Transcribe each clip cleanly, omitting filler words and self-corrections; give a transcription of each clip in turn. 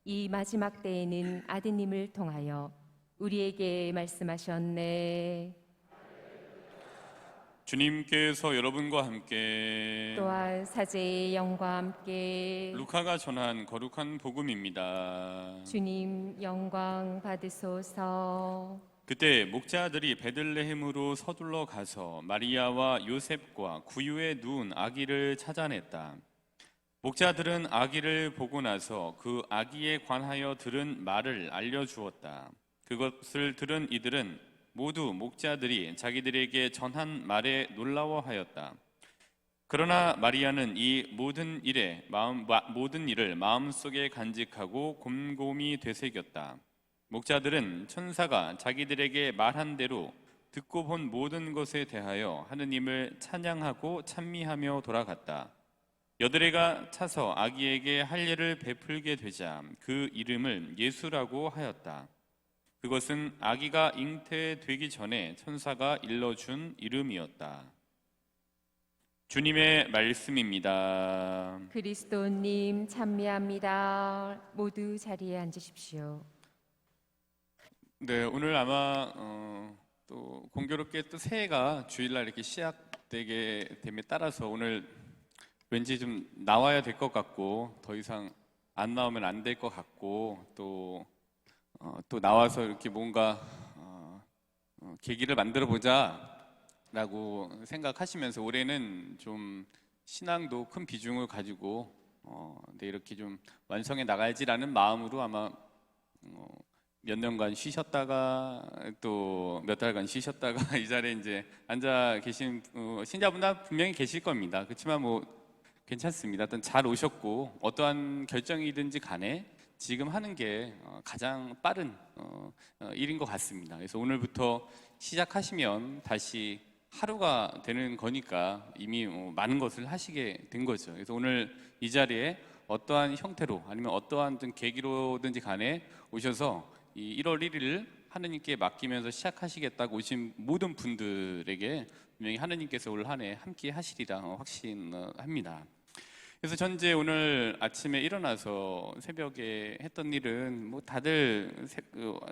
이 마지막 때에는 아드님을 통하여 우리에게 말씀하셨네. 주님께서 여러분과 함께 또한 사제의 영과 함께 루카가 전한 거룩한 복음입니다. 주님 영광 받으소서. 그때 목자들이 베들레헴으로 서둘러 가서 마리아와 요셉과 구유에 누운 아기를 찾아냈다. 목자들은 아기를 보고 나서 그 아기에 관하여 들은 말을 알려주었다. 그것을 들은 이들은 모두 목자들이 자기들에게 전한 말에 놀라워하였다. 그러나 마리아는 이 모든 일을 마음속에 간직하고 곰곰이 되새겼다. 목자들은 천사가 자기들에게 말한 대로 듣고 본 모든 것에 대하여 하느님을 찬양하고 찬미하며 돌아갔다. 여드레가 차서 아기에게 할례를 베풀게 되자 그 이름을 예수라고 하였다. 그것은 아기가 잉태되기 전에 천사가 일러준 이름이었다. 주님의 말씀입니다. 그리스도님 찬미합니다. 모두 자리에 앉으십시오. 네, 오늘 아마 또 공교롭게 또 새해가 주일날 이렇게 시작되게 됨에 따라서 오늘 왠지 좀 나와야 될 것 같고 더 이상 안 나오면 안 될 것 같고 또 나와서 이렇게 뭔가 계기를 만들어 보자 라고 생각하시면서 올해는 좀 신앙도 큰 비중을 가지고 이렇게 좀 완성해 나가야지라는 마음으로 아마 몇 년간 쉬셨다가 또 몇 달간 쉬셨다가 이 자리에 이제 앉아 계신 신자분들 분명히 계실 겁니다. 그렇지만 뭐 괜찮습니다. 일단 잘 오셨고 어떠한 결정이든지 간에 지금 하는 게 가장 빠른 일인 것 같습니다. 그래서 오늘부터 시작하시면 다시 하루가 되는 거니까 이미 많은 것을 하시게 된 거죠. 그래서 오늘 이 자리에 어떠한 형태로 아니면 어떠한 계기로든지 간에 오셔서 이 1월 1일을 하느님께 맡기면서 시작하시겠다고 오신 모든 분들에게 분명히 하느님께서 올 한 해 함께 하시리라 확신합니다. 그래서 전 이제 오늘 아침에 일어나서 새벽에 했던 일은 뭐 다들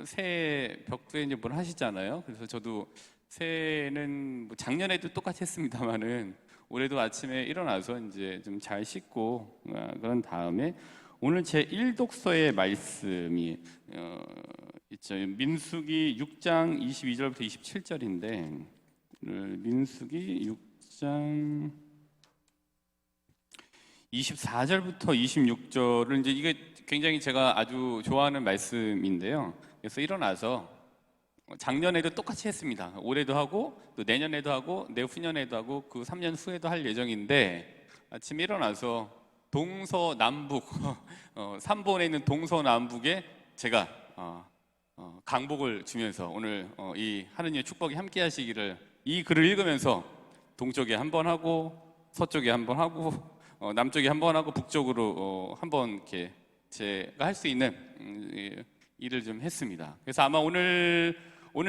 새해 벽두에 이제 뭘 하시잖아요. 그래서 저도 새해는 뭐 작년에도 똑같이 했습니다만은 올해도 아침에 일어나서 이제 좀 잘 씻고 그런 다음에 오늘 제 1독서의 말씀이 있죠. 민수기 6장 22절부터 27절인데 오늘 민수기 6장 24절부터 26절은 이제 이게 굉장히 제가 아주 좋아하는 말씀인데요. 그래서 일어나서 작년에도 똑같이 했습니다. 올해도 하고 또 내년에도 하고 내후년에도 하고 그 3년 후에도 할 예정인데 아침에 일어나서 동서남북 3번에 있는 동서남북에 제가 강복을 주면서 오늘 이 하느님의 축복이 함께 하시기를 이 글을 읽으면서 동쪽에 한 번 하고 서쪽에 한 번 하고 남쪽에 한 번 하고 북쪽으로 한 번 이렇게 제가 할 수 있는 일을 좀 했습니다. 그래서 아마 오늘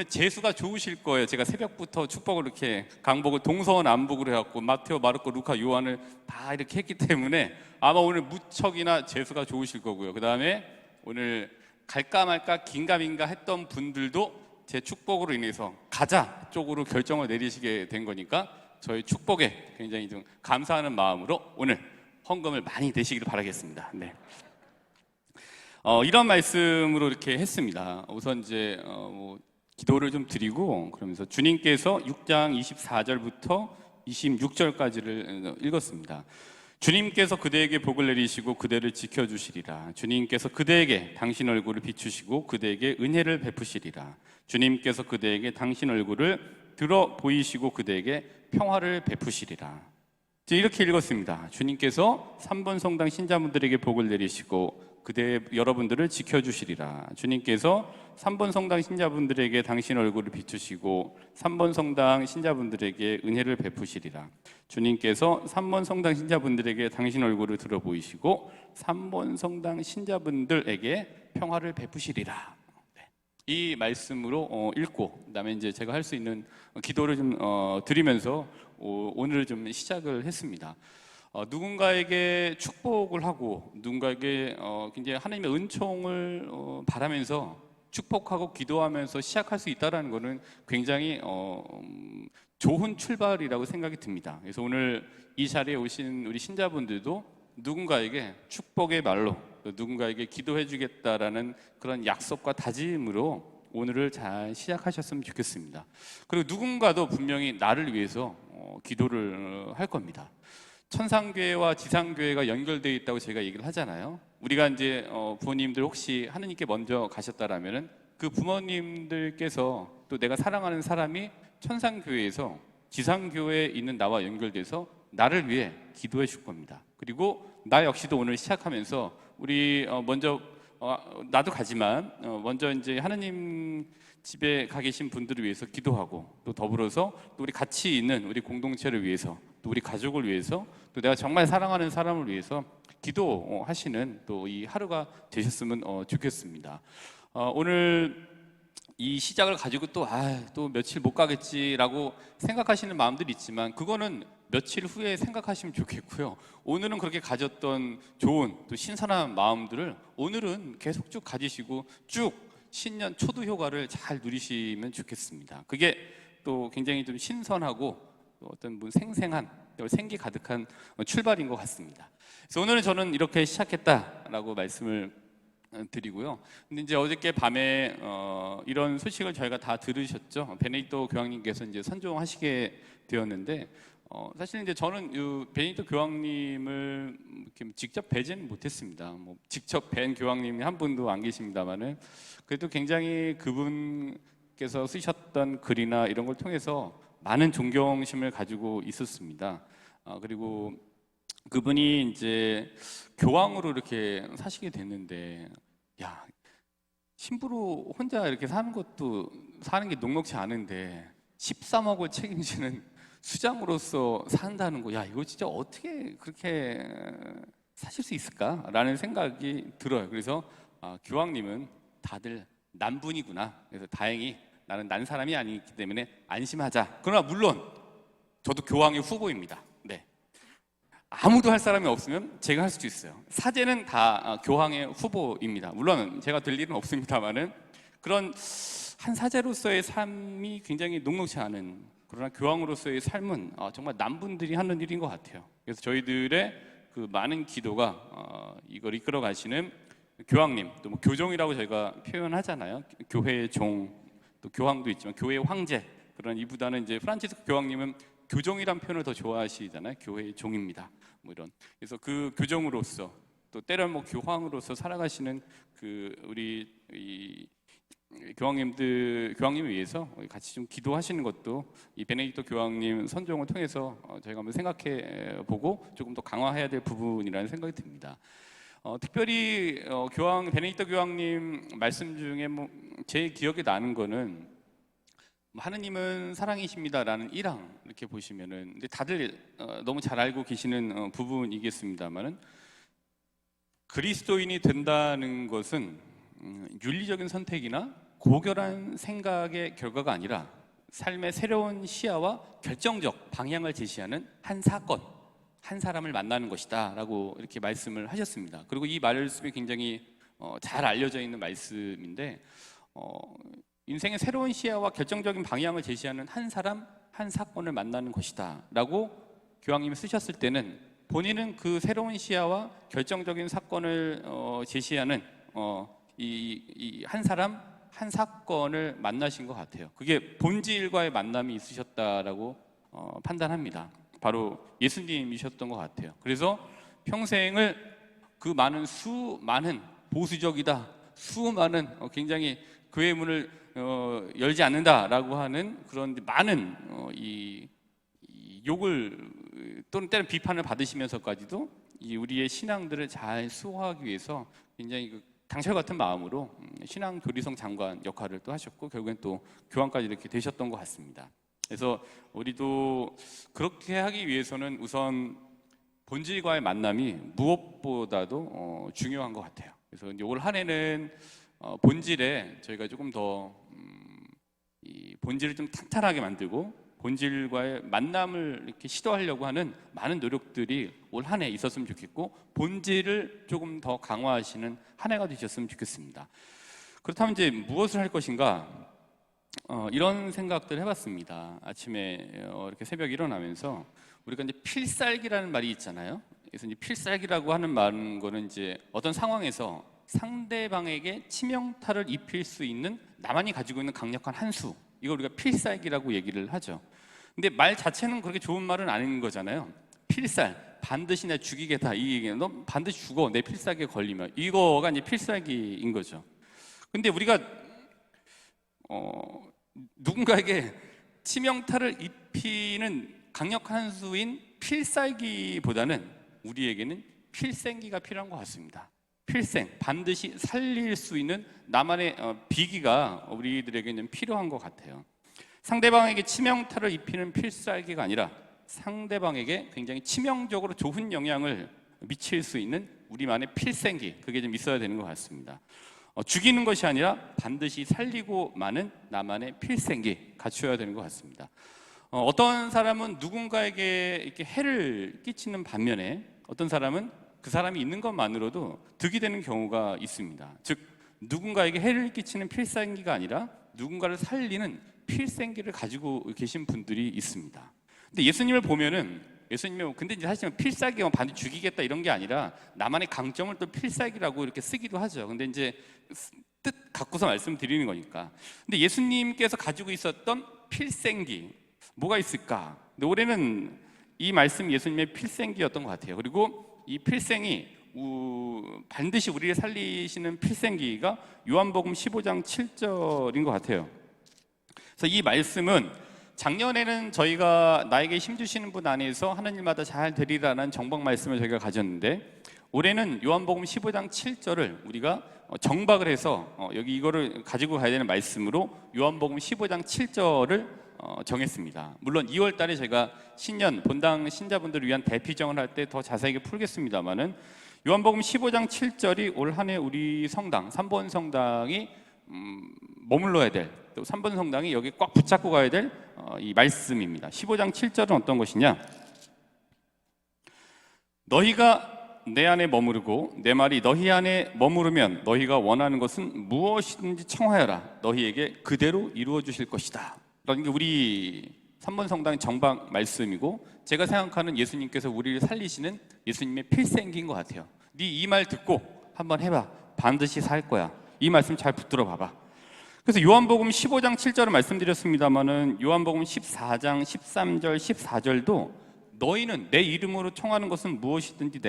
재수가 좋으실 거예요. 제가 새벽부터 축복을 이렇게 강복을 동서남북으로 해갖고 마테오, 마르코, 루카, 요한을 다 이렇게 했기 때문에 아마 오늘 무척이나 재수가 좋으실 거고요. 그 다음에 오늘 갈까 말까 긴가민가 했던 분들도 제 축복으로 인해서 가자 쪽으로 결정을 내리시게 된 거니까 저희 축복에 굉장히 좀 감사하는 마음으로 오늘 헌금을 많이 내시기를 바라겠습니다. 네. 이런 말씀으로 이렇게 했습니다. 우선 이제 기도를 좀 드리고 그러면서 주님께서 6장 24절부터 26절까지를 읽었습니다. 주님께서 그대에게 복을 내리시고 그대를 지켜주시리라. 주님께서 그대에게 당신 얼굴을 비추시고 그대에게 은혜를 베푸시리라. 주님께서 그대에게 당신 얼굴을 들어 보이시고 그대에게 평화를 베푸시리라. 이렇게 읽었습니다. 주님께서 3번 성당 신자분들에게 복을 내리시고 여러분들을 지켜주시리라. 주님께서 3번 성당 신자분들에게 당신 얼굴을 비추시고 3번 성당 신자분들에게 은혜를 베푸시리라. 주님께서 3번 성당 신자분들에게 당신 얼굴을 들어 보이시고 3번 성당 신자분들에게 평화를 베푸시리라. 이 말씀으로 읽고 그다음에 이제 제가 할 수 있는 기도를 좀 드리면서 오늘 좀 시작을 했습니다. 누군가에게 축복을 하고 누군가에게 굉장히 하나님의 은총을 바라면서 축복하고 기도하면서 시작할 수 있다는 것은 굉장히 좋은 출발이라고 생각이 듭니다. 그래서 오늘 이 자리에 오신 우리 신자분들도 누군가에게 축복의 말로 누군가에게 기도해 주겠다라는 그런 약속과 다짐으로 오늘을 잘 시작하셨으면 좋겠습니다. 그리고 누군가도 분명히 나를 위해서 기도를 할 겁니다. 천상교회와 지상교회가 연결되어 있다고 제가 얘기를 하잖아요. 우리가 이제 부모님들 혹시 하느님께 먼저 가셨다라면은 그 부모님들께서 또 내가 사랑하는 사람이 천상교회에서 지상교회에 있는 나와 연결돼서 나를 위해 기도해 줄 겁니다. 그리고 나 역시도 오늘 시작하면서 우리 먼저 나도 가지만 먼저 이제 하느님 집에 가 계신 분들을 위해서 기도하고 또 더불어서 또 우리 같이 있는 우리 공동체를 위해서 또 우리 가족을 위해서 또 내가 정말 사랑하는 사람을 위해서 기도하시는 또 이 하루가 되셨으면 좋겠습니다. 오늘 이 시작을 가지고 또 며칠 못 가겠지라고 생각하시는 마음들이 있지만 그거는 며칠 후에 생각하시면 좋겠고요. 오늘은 그렇게 가졌던 좋은 또 신선한 마음들을 오늘은 계속 쭉 가지시고 쭉 신년 초두 효과를 잘 누리시면 좋겠습니다. 그게 또 굉장히 좀 신선하고 또 어떤 생생한 생기 가득한 출발인 것 같습니다. 그래서 오늘은 저는 이렇게 시작했다라고 말씀을 드리고요. 근데 이제 어저께 밤에 이런 소식을 저희가 다 들으셨죠. 베네딕토 교황님께서 이제 선종하시게 되었는데 사실 이제 저는 이 베네딕토 교황님을 이렇게 직접 뵈지는 못했습니다. 뭐 직접 뵌 교황님이 한 분도 안 계십니다만은 그래도 굉장히 그분께서 쓰셨던 글이나 이런 걸 통해서 많은 존경심을 가지고 있었습니다. 그리고 그분이 이제 교황으로 이렇게 사시게 됐는데, 야, 신부로 혼자 이렇게 사는 게 녹록지 않은데 13억을 책임지는 수장으로서 산다는 거, 야, 이거 진짜 어떻게 그렇게 사실 수 있을까라는 생각이 들어요. 그래서 교황님은 다들 난분이구나. 그래서 다행히 나는 난 사람이 아니기 때문에 안심하자. 그러나 물론 저도 교황의 후보입니다. 네. 아무도 할 사람이 없으면 제가 할 수도 있어요. 사제는 다 교황의 후보입니다. 물론 제가 될 일은 없습니다만은 그런 한 사제로서의 삶이 굉장히 녹록지 않은, 그러나 교황으로서의 삶은 정말 남분들이 하는 일인 것 같아요. 그래서 저희들의 그 많은 기도가 이걸 이끌어 가시는 교황님, 또 뭐 교종이라고 저희가 표현하잖아요. 교회의 종, 또 교황도 있지만 교회의 황제. 그런 이보다는 이제 프란치스코 교황님은 교종이란 표현을 더 좋아하시잖아요. 교회의 종입니다. 뭐 이런. 그래서 그 교종으로서 또 때론 뭐 교황으로서 살아가시는 그 우리 이 교황님을 위해서 같이 좀 기도하시는 것도 이 베네딕토 교황님 선종을 통해서 저희가 한번 생각해 보고 조금 더 강화해야 될 부분이라는 생각이 듭니다. 특별히 베네딕토 교황님 말씀 중에 뭐 제 기억에 나는 거는 하느님은 사랑이십니다라는 1항 이렇게 보시면은, 근데 다들 너무 잘 알고 계시는 부분이겠습니다만은 그리스도인이 된다는 것은 윤리적인 선택이나 고결한 생각의 결과가 아니라 삶의 새로운 시야와 결정적 방향을 제시하는 한 사건, 한 사람을 만나는 것이다라고 이렇게 말씀을 하셨습니다. 그리고 이 말씀이 굉장히 잘 알려져 있는 말씀인데 인생의 새로운 시야와 결정적인 방향을 제시하는 한 사람, 한 사건을 만나는 것이다라고 교황님이 쓰셨을 때는 본인은 그 새로운 시야와 결정적인 사건을 제시하는 이 한 사람, 한 사건을 만나신 것 같아요. 그게 본질과의 만남이 있으셨다라고 판단합니다. 바로 예수님이셨던 것 같아요. 그래서 평생을 그 수많은 보수적이다, 수많은 굉장히 교회 문을 열지 않는다라고 하는 그런 많은 이 욕을 또는 때는 비판을 받으시면서까지도 이 우리의 신앙들을 잘 수호하기 위해서 굉장히 그 강철 같은 마음으로 신앙 교리성 장관 역할을 또 하셨고 결국엔 또 교황까지 이렇게 되셨던 것 같습니다. 그래서 우리도 그렇게 하기 위해서는 우선 본질과의 만남이 무엇보다도 중요한 것 같아요. 그래서 이제 올 한 해는 본질에 저희가 조금 더 이 본질을 좀 탄탄하게 만들고 본질과의 만남을 이렇게 시도하려고 하는 많은 노력들이 올 한 해 있었으면 좋겠고, 본질을 조금 더 강화하시는 한 해가 되셨으면 좋겠습니다. 그렇다면 이제 무엇을 할 것인가? 이런 생각들 해봤습니다. 아침에 이렇게 새벽에 일어나면서 우리가 이제 필살기라는 말이 있잖아요. 그래서 이제 필살기라고 하는 거는 이제 어떤 상황에서 상대방에게 치명타를 입힐 수 있는 나만이 가지고 있는 강력한 한 수, 이걸 우리가 필살기라고 얘기를 하죠. 근데 말 자체는 그렇게 좋은 말은 아닌 거잖아요. 필살, 반드시 내 죽이겠다, 이 얘기는 너 반드시 죽어, 내 필살기에 걸리면, 이거가 이제 필살기인 거죠. 근데 우리가 누군가에게 치명타를 입히는 강력한 한 수인 필살기보다는 우리에게는 필생기가 필요한 것 같습니다. 필생, 반드시 살릴 수 있는 나만의 비기가 우리들에게는 필요한 것 같아요. 상대방에게 치명타를 입히는 필살기가 아니라 상대방에게 굉장히 치명적으로 좋은 영향을 미칠 수 있는 우리만의 필생기, 그게 좀 있어야 되는 것 같습니다. 죽이는 것이 아니라 반드시 살리고 마는 나만의 필생기 갖춰야 되는 것 같습니다. 어떤 사람은 누군가에게 이렇게 해를 끼치는 반면에 어떤 사람은 그 사람이 있는 것만으로도 득이 되는 경우가 있습니다. 즉, 누군가에게 해를 끼치는 필생기가 아니라 누군가를 살리는 필생기를 가지고 계신 분들이 있습니다. 근데 예수님을 보면은 근데 이제 사실은 필살기가 반드시 죽이겠다 이런 게 아니라 나만의 강점을 또 필살기라고 이렇게 쓰기도 하죠. 근데 이제 뜻 갖고서 말씀드리는 거니까. 근데 예수님께서 가지고 있었던 필생기 뭐가 있을까? 근데 올해는 이 말씀 예수님의 필생기였던 것 같아요. 그리고 이 필생이 반드시 우리를 살리시는 필생기가 요한복음 15장 7절인 것 같아요. 그래서 이 말씀은 작년에는 저희가 나에게 힘주시는 분 안에서 하는 일마다 잘 되리라는 정박 말씀을 저희가 가졌는데, 올해는 요한복음 15장 7절을 우리가 정박을 해서 여기 이거를 가지고 가야 되는 말씀으로 요한복음 15장 7절을 정했습니다. 물론 2월 달에 제가 신년 본당 신자분들을 위한 대피정을 할 때 더 자세하게 풀겠습니다만은 요한복음 15장 7절이 올 한 해 우리 성당 3번 성당이 머물러야 될, 또 3번 성당이 여기 꽉 붙잡고 가야 될 이 말씀입니다. 15장 7절은 어떤 것이냐? 너희가 내 안에 머무르고 내 말이 너희 안에 머무르면 너희가 원하는 것은 무엇이든지 청하여라. 너희에게 그대로 이루어 주실 것이다. 라는 게 우리 3번 성당의 정박 말씀이고, 제가 생각하는 예수님께서 우리를 살리시는 예수님의 필생기인 것 같아요. 네 이 말 듣고 한번 해봐. 반드시 살 거야. 이 말씀 잘 붙들어 봐봐. 그래서 요한복음 15장 7절을 말씀드렸습니다마는 요한복음 14장 13절 14절도 너희는 내 이름으로 청하는 것은 무엇이든지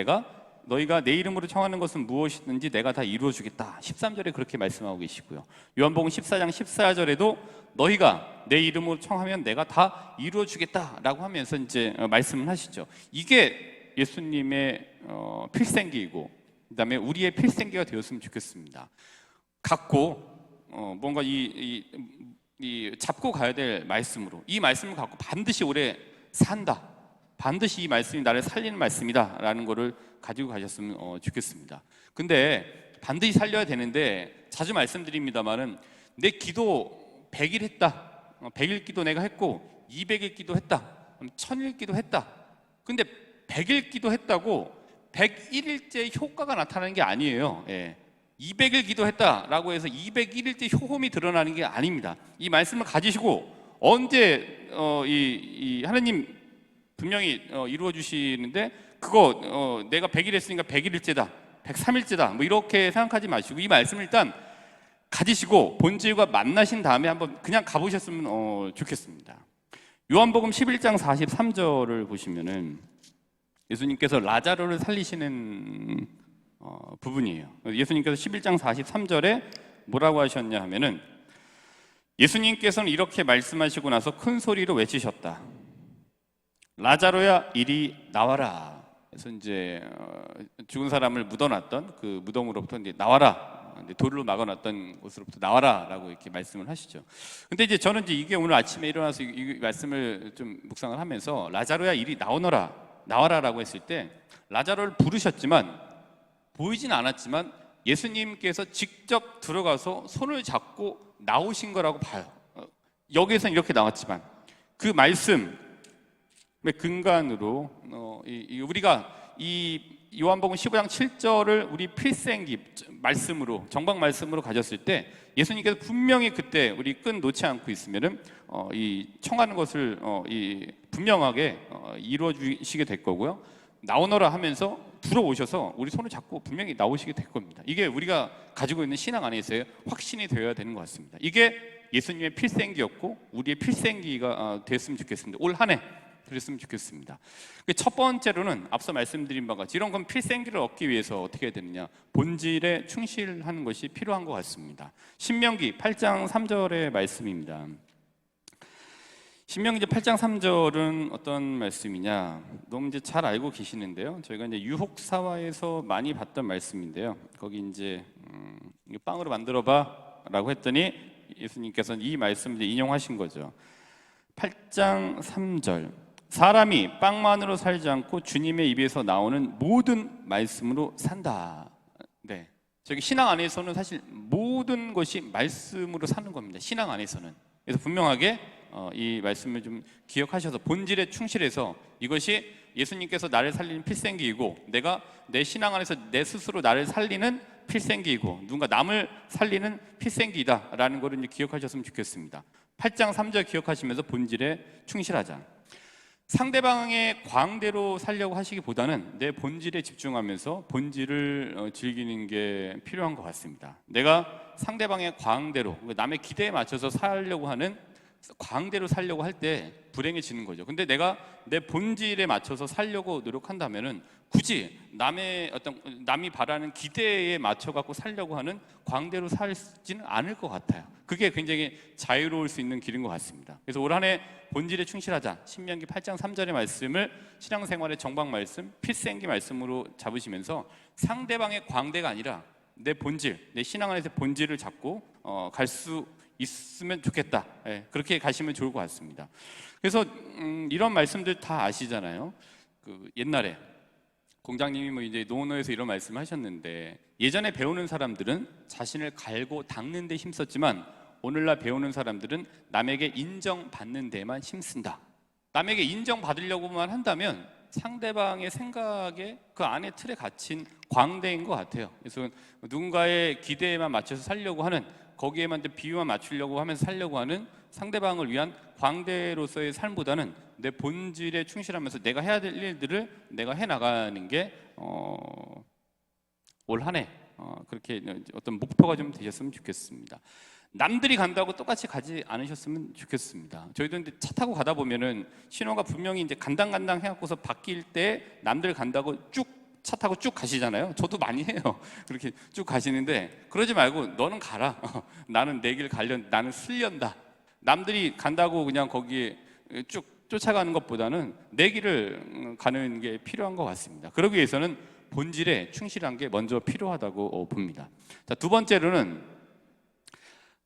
너희가 내 이름으로 청하는 것은 무엇이든지 내가 다 이루어 주겠다. 13절에 그렇게 말씀하고 계시고요. 요한복음 14장 14절에도 너희가 내 이름으로 청하면 내가 다 이루어 주겠다라고 하면서 이제 말씀을 하시죠. 이게 예수님의 필생기이고, 그다음에 우리의 필생기가 되었으면 좋겠습니다. 갖고 뭔가 이 잡고 가야 될 말씀으로, 이 말씀을 갖고 반드시 올해 산다, 반드시 이 말씀이 나를 살리는 말씀이다 라는 거를 가지고 가셨으면 좋겠습니다. 근데 반드시 살려야 되는데, 자주 말씀드립니다만은 내 기도 100일 했다, 100일 기도 내가 했고 200일 기도 했다, 1000일 기도 했다. 근데 100일 기도 했다고 101일째 효과가 나타나는 게 아니에요. 200일 기도했다라고 해서 201일째 효험이 드러나는 게 아닙니다. 이 말씀을 가지시고 언제 이 하나님 분명히 이루어 주시는데, 그거 내가 100일 했으니까 101일째다, 103일째다 뭐 이렇게 생각하지 마시고 이 말씀을 일단 가지시고 본질과 만나신 다음에 한번 그냥 가보셨으면 좋겠습니다. 요한복음 11장 43절을 보시면은 예수님께서 라자로를 살리시는 부분이에요. 예수님께서 11장 43절에 뭐라고 하셨냐 하면은, 예수님께서는 이렇게 말씀하시고 나서 큰 소리로 외치셨다. 라자로야 이리 나와라. 그래서 이제 죽은 사람을 묻어놨던 그 무덤으로부터 이제 나와라. 돌로 막아놨던 곳으로부터 나와라라고 이렇게 말씀을 하시죠. 근데 이제 저는 이제 이게 오늘 아침에 일어나서 이 말씀을 좀 묵상을 하면서, 라자로야 이리 나와라라고 했을 때 라자로를 부르셨지만 보이진 않았지만 예수님께서 직접 들어가서 손을 잡고 나오신 거라고 봐요. 여기에서는 이렇게 나왔지만, 그 말씀의 근간으로 우리가 이 요한복음 15장 7절을 우리 필생기 말씀으로, 정박 말씀으로 가졌을 때 예수님께서 분명히 그때 우리 끈 놓지 않고 있으면은 이 청하는 것을 분명하게 이루어 주시게 될 거고요. 나오너라 하면서 들어오셔서 우리 손을 잡고 분명히 나오시게 될 겁니다. 이게 우리가 가지고 있는 신앙 안에서의 확신이 되어야 되는 것 같습니다. 이게 예수님의 필생기였고 우리의 필생기가 됐으면 좋겠습니다. 올 한 해 그랬으면 좋겠습니다. 첫 번째로는 앞서 말씀드린 바와 같이 이런 건 필생기를 얻기 위해서 어떻게 해야 되느냐, 본질에 충실하는 것이 필요한 것 같습니다. 신명기 8장 3절의 말씀입니다. 신명기 8장 3절은 어떤 말씀이냐, 너무 이제 잘 알고 계시는데요. 저희가 이제 유혹사화에서 많이 봤던 말씀인데요. 거기 이제 빵으로 만들어봐라고 했더니 예수님께서는 이 말씀을 인용하신 거죠. 8장 3절. 사람이 빵만으로 살지 않고 주님의 입에서 나오는 모든 말씀으로 산다. 네, 저기 신앙 안에서는 사실 모든 것이 말씀으로 사는 겁니다. 신앙 안에서는. 그래서 분명하게 이 말씀을 좀 기억하셔서 본질에 충실해서 이것이 예수님께서 나를 살리는 필생기이고 내가 내 신앙 안에서 내 스스로 나를 살리는 필생기이고 누군가 남을 살리는 필생기이다라는 것을 이제 기억하셨으면 좋겠습니다. 8장 3절 기억하시면서 본질에 충실하자. 상대방의 광대로 살려고 하시기보다는 내 본질에 집중하면서 본질을 즐기는 게 필요한 것 같습니다. 내가 상대방의 광대로, 남의 기대에 맞춰서 살려고 하는 광대로 살려고 할 때 불행해지는 거죠. 근데 내가 내 본질에 맞춰서 살려고 노력한다면은 굳이 남이 바라는 기대에 맞춰 갖고 살려고 하는 광대로 살지는 않을 것 같아요. 그게 굉장히 자유로울 수 있는 길인 것 같습니다. 그래서 올 한 해 본질에 충실하자. 신명기 8장 3절의 말씀을 신앙생활의 정박 말씀, 필생기 말씀으로 잡으시면서 상대방의 광대가 아니라 내 본질, 내 신앙 안에서 본질을 잡고 갈 수 있으면 좋겠다. 예, 그렇게 가시면 좋을 것 같습니다. 그래서 이런 말씀들 다 아시잖아요. 그 옛날에 공장님이 뭐 이제 노노에서 이런 말씀을 하셨는데 예전에 배우는 사람들은 자신을 갈고 닦는 데 힘썼지만 오늘날 배우는 사람들은 남에게 인정받는 데만 힘쓴다. 남에게 인정받으려고만 한다면 상대방의 생각에 그 안에 틀에 갇힌 광대인 것 같아요. 그래서 누군가의 기대에만 맞춰서 살려고 하는, 거기에만 비유만 맞추려고 하면서 살려고 하는 상대방을 위한 광대로서의 삶보다는 내 본질에 충실하면서 내가 해야 될 일들을 내가 해나가는 게 올 한 해 그렇게 어떤 목표가 좀 되셨으면 좋겠습니다. 남들이 간다고 똑같이 가지 않으셨으면 좋겠습니다. 저희도 근데 차 타고 가다 보면은 신호가 분명히 이제 간당간당 해갖고서 바뀔 때 남들 간다고 차 타고 쭉 가시잖아요. 저도 많이 해요. 그렇게 쭉 가시는데 그러지 말고 너는 가라. 나는 내 길 나는 쓸련다. 남들이 간다고 그냥 거기에 쭉 쫓아가는 것보다는 내 길을 가는 게 필요한 것 같습니다. 그러기 위해서는 본질에 충실한 게 먼저 필요하다고 봅니다. 자, 두 번째로는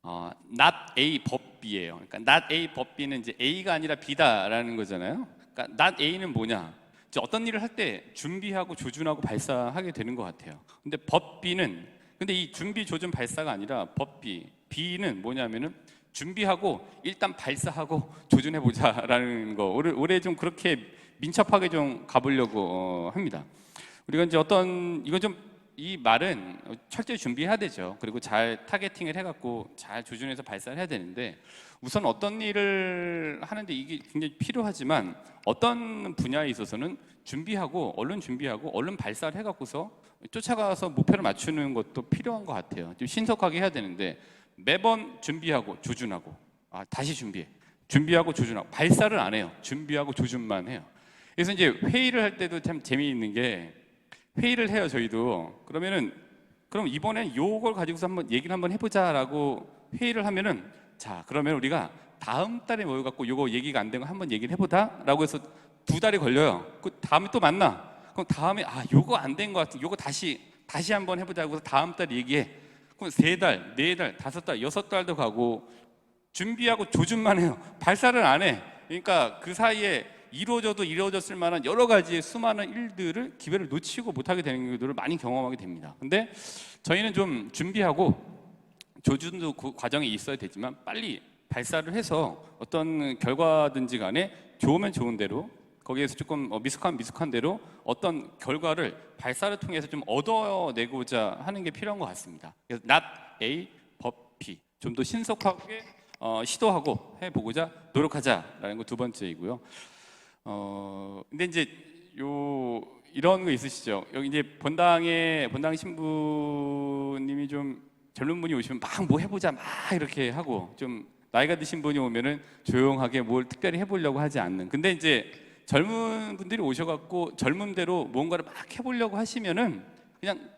not A but B예요. 그러니까 not A but B는 이제 A가 아니라 B다라는 거잖아요. 그러니까 not A는 뭐냐? 어떤 일을 할 때 준비하고 조준하고 발사하게 되는 것 같아요. 근데 but B는, 근데 이 준비 조준 발사가 아니라 but B, B는 뭐냐면은 준비하고 일단 발사하고 조준해보자라는 거. 올해 좀 그렇게 민첩하게 좀 가보려고 합니다. 우리가 이제 이 말은 철저히 준비해야 되죠. 그리고 잘 타겟팅을 해갖고 잘 조준해서 발사를 해야 되는데 우선 어떤 일을 하는데 이게 굉장히 필요하지만 어떤 분야에 있어서는 얼른 준비하고 얼른 발사를 해갖고서 쫓아가서 목표를 맞추는 것도 필요한 것 같아요. 좀 신속하게 해야 되는데 매번 준비하고 조준하고 다시 준비하고 조준하고 발사를 안 해요. 준비하고 조준만 해요. 그래서 이제 회의를 할 때도 참 재미있는 게 회의를 해요. 저희도 그럼 이번엔 요걸 가지고서 얘기를 한번 해보자라고 회의를 하면은 자 그러면 우리가 다음 달에 모여갖고 요거 얘기가 안 된 거 한번 얘기를 해보자라고 해서 2달이 걸려요. 그 다음에 또 만나. 그럼 다음에 요거 안 된 거 같은 요거 다시 한번 해보자고 해서 다음 달에 얘기해. 그럼 3달, 4달, 5달, 6달도 가고 준비하고 조준만 해요. 발사를 안 해. 그러니까 그 사이에 이루어졌을 만한 여러 가지의 수많은 일들을 기회를 놓치고 못하게 되는 경우들을 많이 경험하게 됩니다. 근데 저희는 좀 준비하고 조준도 그 과정에 있어야 되지만 빨리 발사를 해서 어떤 결과든지 간에 좋으면 좋은 대로 거기에서 조금 미숙한 대로 어떤 결과를 발사를 통해서 좀 얻어내고자 하는 게 필요한 것 같습니다. 그래서 not A but B 좀 더 신속하게 시도하고 해보고자 노력하자라는 거 두 번째이고요. 근데 이제 이런 거 있으시죠? 여기 이제 본당 신부님이 좀 젊은 분이 오시면 막 뭐 해보자 막 이렇게 하고 좀 나이가 드신 분이 오면은 조용하게 뭘 특별히 해보려고 하지 않는. 근데 이제 젊은 분들이 오셔갖고 젊음대로 뭔가를 막 해보려고 하시면은 그냥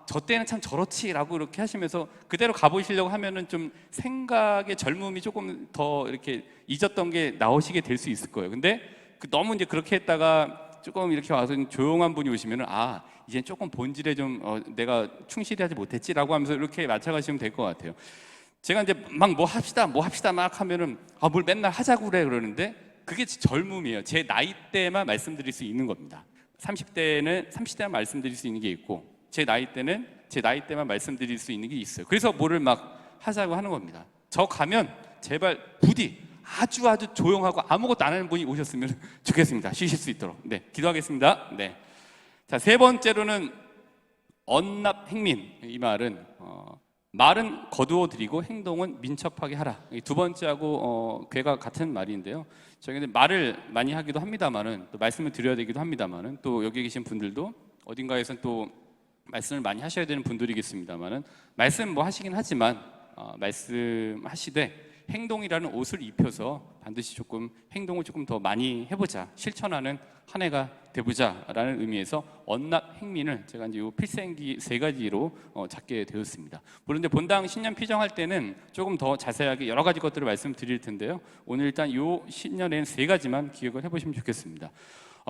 저 때는 참 저렇지라고 이렇게 하시면서 그대로 가보시려고 하면은 좀 생각의 젊음이 조금 더 이렇게 잊었던 게 나오시게 될 수 있을 거예요. 근데 너무 이제 그렇게 했다가 조금 이렇게 와서 조용한 분이 오시면은 이제 조금 본질에 좀 내가 충실히 하지 못했지라고 하면서 이렇게 맞춰가시면 될 것 같아요. 제가 이제 막 뭐 합시다 막 하면은 뭘 맨날 하자고 그래 그러는데 그게 젊음이에요. 제 나이 때만 말씀드릴 수 있는 겁니다. 30대만 말씀드릴 수 있는 게 있고 제 나이 때는 제 나이 때만 말씀드릴 수 있는 게 있어요. 그래서 뭐를 막 하자고 하는 겁니다. 저 가면 제발 부디 아주 조용하고 아무것도 안 하는 분이 오셨으면 좋겠습니다. 쉬실 수 있도록. 네, 기도하겠습니다. 네. 자, 세 번째로는 언납행민. 이 말은 말은 거두어 드리고 행동은 민첩하게 하라. 이 두 번째하고 괴가 같은 말인데요. 저희는 말을 많이 하기도 합니다만은 또 말씀을 드려야 되기도 합니다만은 또 여기 계신 분들도 어딘가에선 또 말씀을 많이 하셔야 되는 분들이겠습니다만은 말씀 뭐 하시긴 하지만 말씀하시되 행동이라는 옷을 입혀서 반드시 조금 행동을 조금 더 많이 해보자, 실천하는 한 해가 돼보자라는 의미에서 언납행민을 제가 이제 요 필생기 세 가지로 잡게 되었습니다. 물론 이제 본당 신년 피정할 때는 조금 더 자세하게 여러 가지 것들을 말씀드릴 텐데요. 오늘 일단 요 신년에는 세 가지만 기억을 해보시면 좋겠습니다.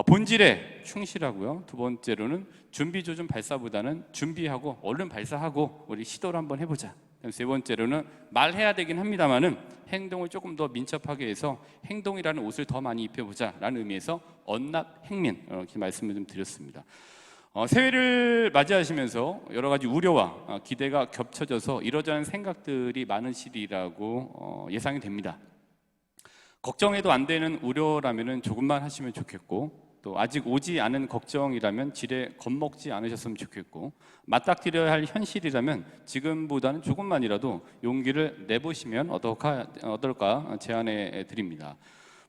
본질에 충실하고요. 두 번째로는 준비 조준 발사보다는 준비하고 얼른 발사하고 우리 시도를 한번 해보자. 세 번째로는 말해야 되긴 합니다만은 행동을 조금 더 민첩하게 해서 행동이라는 옷을 더 많이 입혀보자라는 의미에서 언납행민 이렇게 말씀을 좀 드렸습니다. 새해를 맞이하시면서 여러 가지 우려와 기대가 겹쳐져서 이러저런 생각들이 많으시리라고 예상이 됩니다. 걱정해도 안 되는 우려라면은 조금만 하시면 좋겠고 또 아직 오지 않은 걱정이라면 지레 겁먹지 않으셨으면 좋겠고 맞닥뜨려야 할 현실이라면 지금보다는 조금만이라도 용기를 내보시면 어떨까 제안해 드립니다.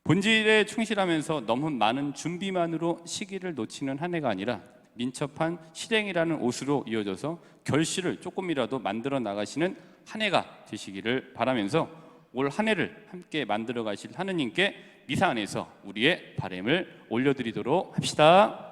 본질에 충실하면서 너무 많은 준비만으로 시기를 놓치는 한 해가 아니라 민첩한 실행이라는 옷으로 이어져서 결실을 조금이라도 만들어 나가시는 한 해가 되시기를 바라면서 올 한 해를 함께 만들어 가실 하느님께 미사 안에서 우리의 바람을 올려드리도록 합시다.